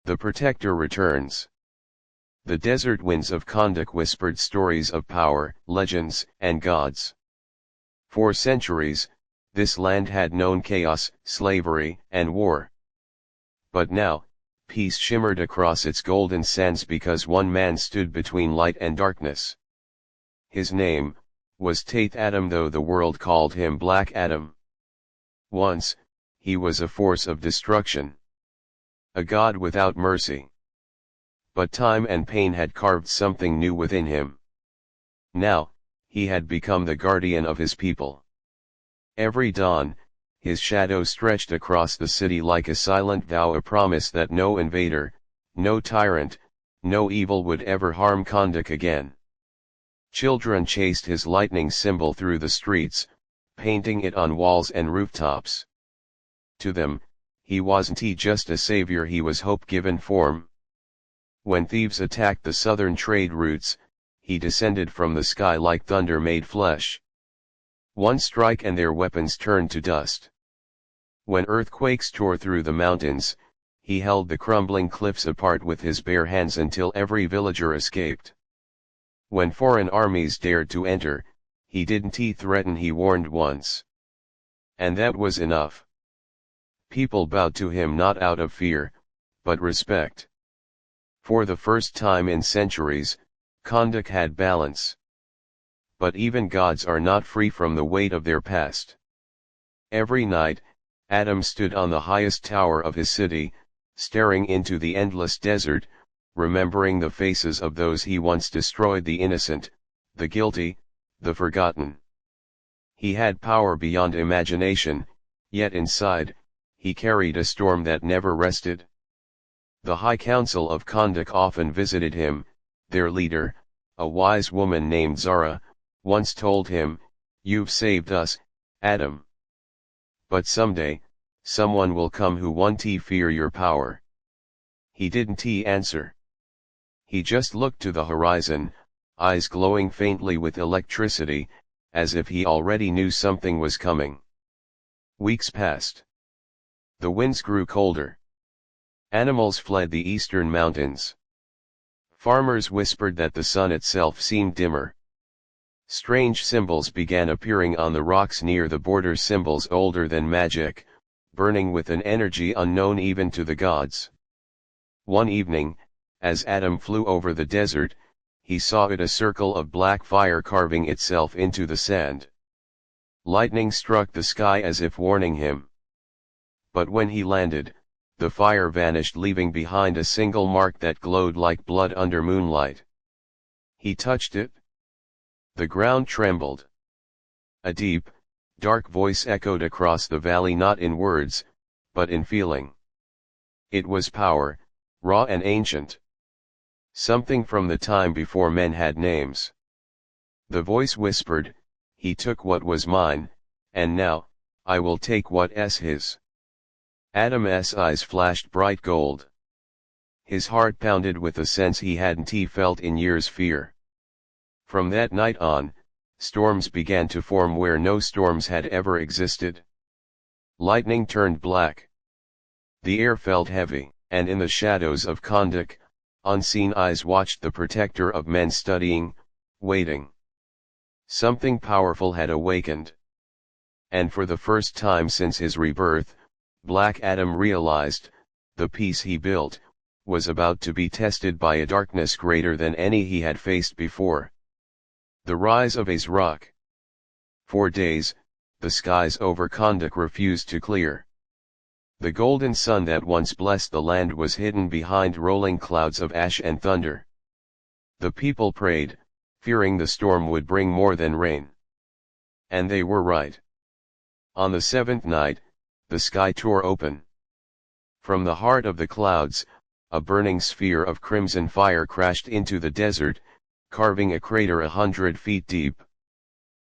The Protector returns. The desert winds of Kondak whispered stories of power, legends, and gods. For centuries, this land had known chaos, slavery, and war. But now, peace shimmered across its golden sands because one man stood between light and darkness. His name was Taith Adam, though the world called him Black Adam. Once, he was a force of destruction. A god without mercy. But time and pain had carved something new within him. Now, he had become the guardian of his people. Every dawn, his shadow stretched across the city like a silent vow, a promise that no invader, no tyrant, no evil would ever harm Kondak again. Children chased his lightning symbol through the streets, painting it on walls and rooftops. To them, he wasn't just a savior, he was hope given form. When thieves attacked the southern trade routes, he descended from the sky like thunder made flesh. One strike and their weapons turned to dust. When earthquakes tore through the mountains, he held the crumbling cliffs apart with his bare hands until every villager escaped. When foreign armies dared to enter, he didn't threaten, he warned once. And that was enough. People bowed to him not out of fear, but respect. For the first time in centuries, Kondak had balance. But even gods are not free from the weight of their past. Every night, Adam stood on the highest tower of his city, staring into the endless desert, remembering the faces of those he once destroyed, the innocent, the guilty, the forgotten. He had power beyond imagination, yet inside, he carried a storm that never rested. The High Council of Kondak often visited him. Their leader, a wise woman named Zara, once told him, "You've saved us, Adam. But someday, someone will come who won't fear your power." He didn't answer. He just looked to the horizon, eyes glowing faintly with electricity, as if he already knew something was coming. Weeks passed. The winds grew colder. Animals fled the eastern mountains. Farmers whispered that the sun itself seemed dimmer. Strange symbols began appearing on the rocks near the border, symbols older than magic, burning with an energy unknown even to the gods. One evening, as Adam flew over the desert, he saw it, a circle of black fire carving itself into the sand. Lightning struck the sky as if warning him. But when he landed, the fire vanished, leaving behind a single mark that glowed like blood under moonlight. He touched it. The ground trembled. A deep, dark voice echoed across the valley, not in words, but in feeling. It was power, raw and ancient. Something from the time before men had names. The voice whispered, "He took what was mine, and now, I will take what's his." Adam's eyes flashed bright gold. His heart pounded with a sense he hadn't felt in years, fear. From that night on, storms began to form where no storms had ever existed. Lightning turned black. The air felt heavy, and in the shadows of Kondak, unseen eyes watched the protector of men, studying, waiting. Something powerful had awakened. And for the first time since his rebirth, Black Adam realized, the peace he built, was about to be tested by a darkness greater than any he had faced before. The rise of Azrak. For days, the skies over Kondak refused to clear. The golden sun that once blessed the land was hidden behind rolling clouds of ash and thunder. The people prayed, fearing the storm would bring more than rain. And they were right. On the seventh night, the sky tore open. From the heart of the clouds, a burning sphere of crimson fire crashed into the desert, carving a crater 100 feet deep.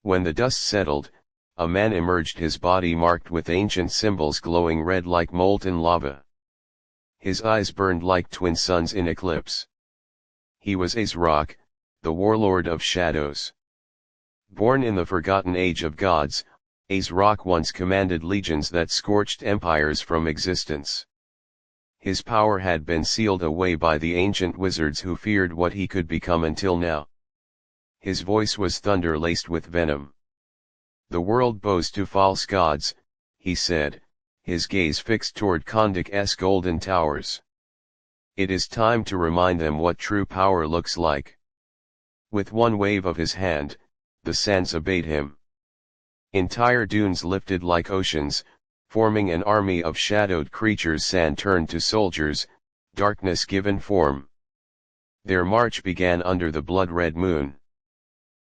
When the dust settled, a man emerged, his body marked with ancient symbols glowing red like molten lava. His eyes burned like twin suns in eclipse. He was Azrak, the warlord of shadows. Born in the forgotten age of gods, Azrak once commanded legions that scorched empires from existence. His power had been sealed away by the ancient wizards who feared what he could become until now. His voice was thunder laced with venom. "The world bows to false gods," he said, his gaze fixed toward Kandak's golden towers. "It is time to remind them what true power looks like." With one wave of his hand, the sands obeyed him. Entire dunes lifted like oceans, forming an army of shadowed creatures. Sand turned to soldiers, darkness given form. Their march began under the blood-red moon.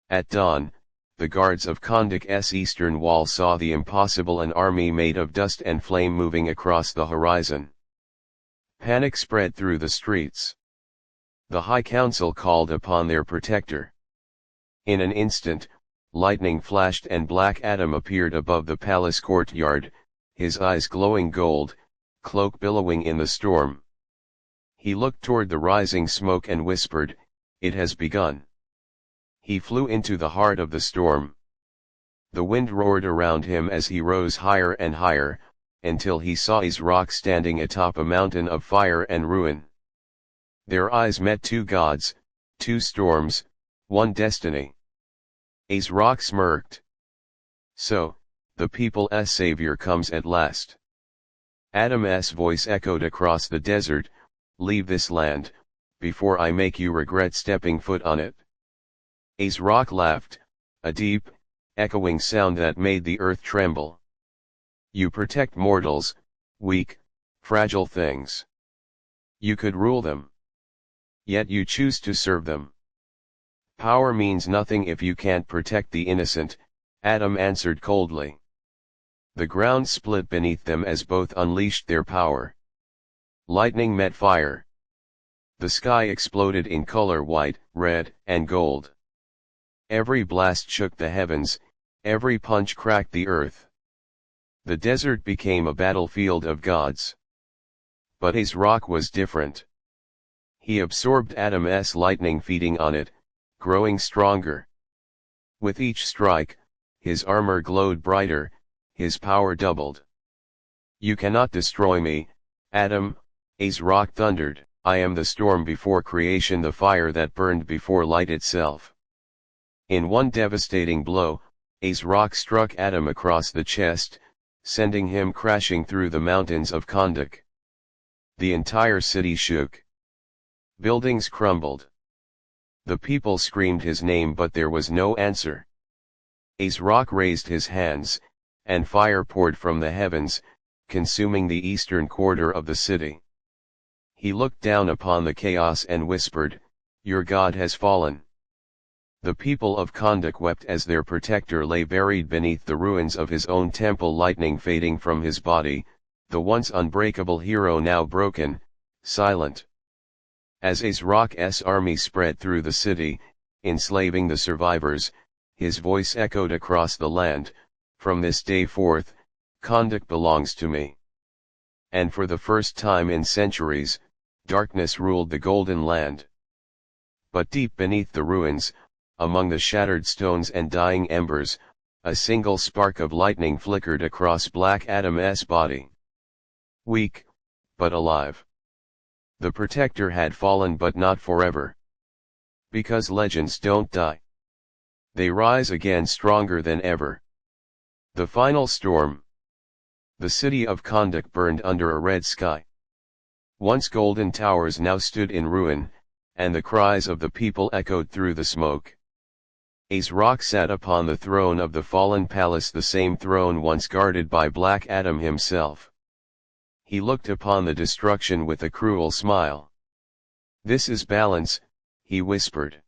At dawn, the guards of Kandak's eastern wall saw the impossible, an army made of dust and flame moving across the horizon. Panic spread through the streets. The High Council called upon their protector. In an instant, lightning flashed and Black Adam appeared above the palace courtyard, his eyes glowing gold, cloak billowing in the storm. He looked toward the rising smoke and whispered, "It has begun." He flew into the heart of the storm. The wind roared around him as he rose higher and higher, until he saw Rock standing atop a mountain of fire and ruin. Their eyes met, two gods, two storms, one destiny. Rock smirked. "So, the people's savior comes at last." Adam's voice echoed across the desert, "Leave this land, before I make you regret stepping foot on it." Rock laughed, a deep, echoing sound that made the earth tremble. "You protect mortals, weak, fragile things. You could rule them. Yet you choose to serve them. Power means nothing if you can't protect the innocent," Adam answered coldly. The ground split beneath them as both unleashed their power. Lightning met fire. The sky exploded in color: white, red, and gold. Every blast shook the heavens, every punch cracked the earth. The desert became a battlefield of gods. But Rock was different. He absorbed Adam's lightning, feeding on it, growing stronger. With each strike, his armor glowed brighter, his power doubled. "You cannot destroy me, Adam," Rock thundered. "I am the storm before creation, the fire that burned before light itself." In one devastating blow, Rock struck Adam across the chest, sending him crashing through the mountains of Kandak. The entire city shook. Buildings crumbled. The people screamed his name, but there was no answer. Rock raised his hands, and fire poured from the heavens, consuming the eastern quarter of the city. He looked down upon the chaos and whispered, "Your god has fallen." The people of Kandak wept as their protector lay buried beneath the ruins of his own temple, lightning fading from his body, the once unbreakable hero now broken, silent. As Rock's army spread through the city, enslaving the survivors, his voice echoed across the land, "From this day forth, Kandak belongs to me." And for the first time in centuries, darkness ruled the Golden Land. But deep beneath the ruins, among the shattered stones and dying embers, a single spark of lightning flickered across Black Adam's body. Weak, but alive. The protector had fallen, but not forever. Because legends don't die. They rise again, stronger than ever. The final storm. The city of Kandak burned under a red sky. Once golden towers now stood in ruin, and the cries of the people echoed through the smoke. Rock sat upon the throne of the fallen palace, the same throne once guarded by Black Adam himself. He looked upon the destruction with a cruel smile. "This is balance," he whispered.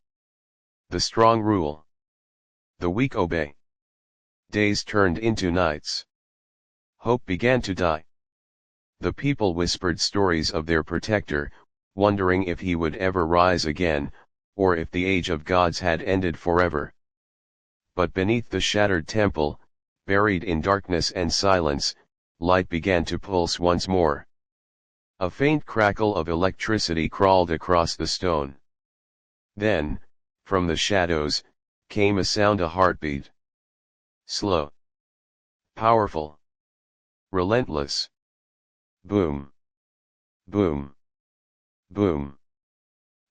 "The strong rule. The weak obey." Days turned into nights. Hope began to die. The people whispered stories of their protector, wondering if he would ever rise again, or if the age of gods had ended forever. But beneath the shattered temple, buried in darkness and silence, light began to pulse once more. A faint crackle of electricity crawled across the stone. Then, from the shadows, came a sound, a heartbeat. Slow. Powerful. Relentless. Boom. Boom! Boom!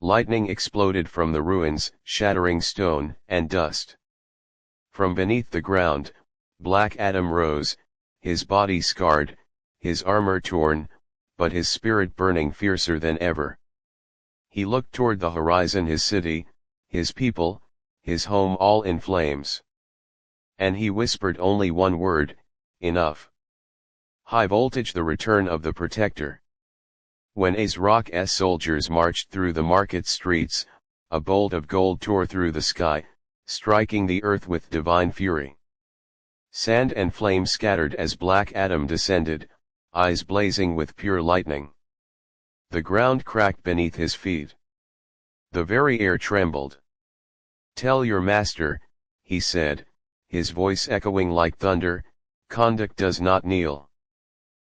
Lightning exploded from the ruins, shattering stone and dust. From beneath the ground, Black Adam rose, his body scarred, his armor torn, but his spirit burning fiercer than ever. He looked toward the horizon, his city, his people, his home all in flames. And he whispered only one word: enough. High voltage, the return of the Protector. When Azrak's soldiers marched through the market streets, a bolt of gold tore through the sky, striking the earth with divine fury. Sand and flame scattered as Black Adam descended, eyes blazing with pure lightning. The ground cracked beneath his feet. The very air trembled. "Tell your master," he said, his voice echoing like thunder, "Kondak does not kneel."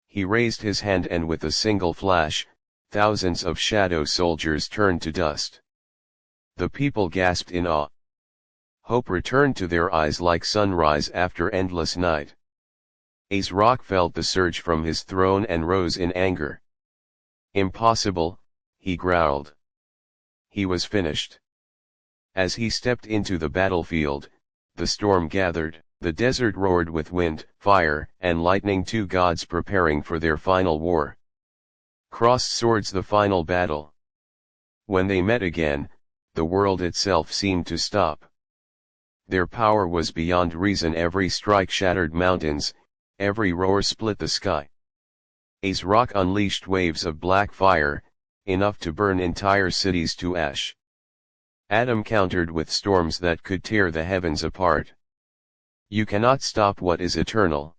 He raised his hand and with a single flash, thousands of shadow soldiers turned to dust. The people gasped in awe. Hope returned to their eyes like sunrise after endless night. Azrak felt the surge from his throne and rose in anger. "Impossible," he growled. He was finished. As he stepped into the battlefield, the storm gathered, the desert roared with wind, fire, and lightning, two gods preparing for their final war. Crossed swords, the final battle. When they met again, the world itself seemed to stop. Their power was beyond reason, every strike shattered mountains, every roar split the sky. Azrak unleashed waves of black fire, enough to burn entire cities to ash. Adam countered with storms that could tear the heavens apart. "You cannot stop what is eternal,"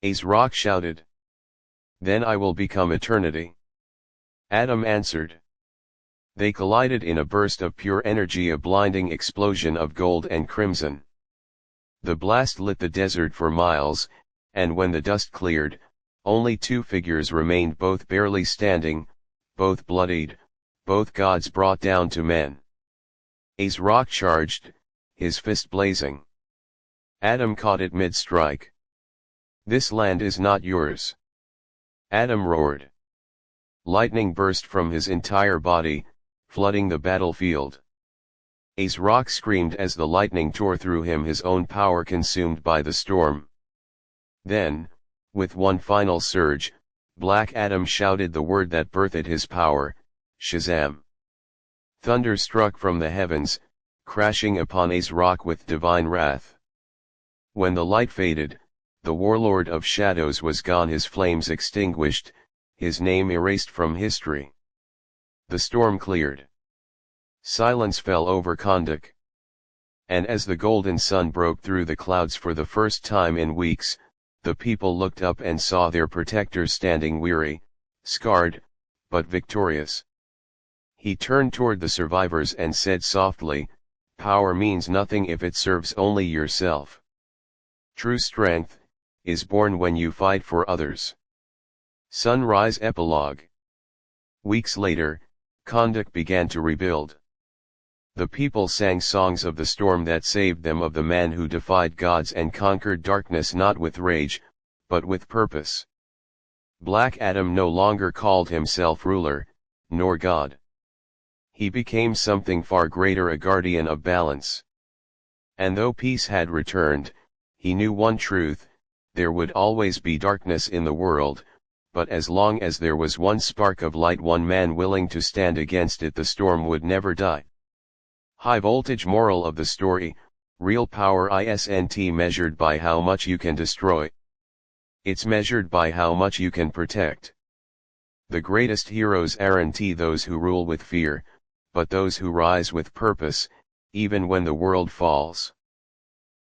Azrak shouted. "Then I will become eternity," Adam answered. They collided in a burst of pure energy, a blinding explosion of gold and crimson. The blast lit the desert for miles, and when the dust cleared, only two figures remained, both barely standing, both bloodied, both gods brought down to men. Azrak charged, his fist blazing. Adam caught it mid-strike. "This land is not yours," Adam roared. Lightning burst from his entire body, flooding the battlefield. Azrak screamed as the lightning tore through him, his own power consumed by the storm. Then, with one final surge, Black Adam shouted the word that birthed his power: Shazam! Thunder struck from the heavens, crashing upon Azrak with divine wrath. When the light faded, the warlord of shadows was gone, his flames extinguished, his name erased from history. The storm cleared. Silence fell over Kondak. And as the golden sun broke through the clouds for the first time in weeks, the people looked up and saw their protector standing, weary, scarred, but victorious. He turned toward the survivors and said softly, "Power means nothing if it serves only yourself. True strength is born when you fight for others." Sunrise Epilogue. Weeks later, Kondak began to rebuild. The people sang songs of the storm that saved them, of the man who defied gods and conquered darkness, not with rage, but with purpose. Black Adam no longer called himself ruler, nor God. He became something far greater, a guardian of balance. And though peace had returned, he knew one truth: there would always be darkness in the world, but as long as there was one spark of light, one man willing to stand against it, the storm would never die. High voltage. Moral of the story: real power isn't measured by how much you can destroy. It's measured by how much you can protect. The greatest heroes aren't those who rule with fear, but those who rise with purpose, even when the world falls.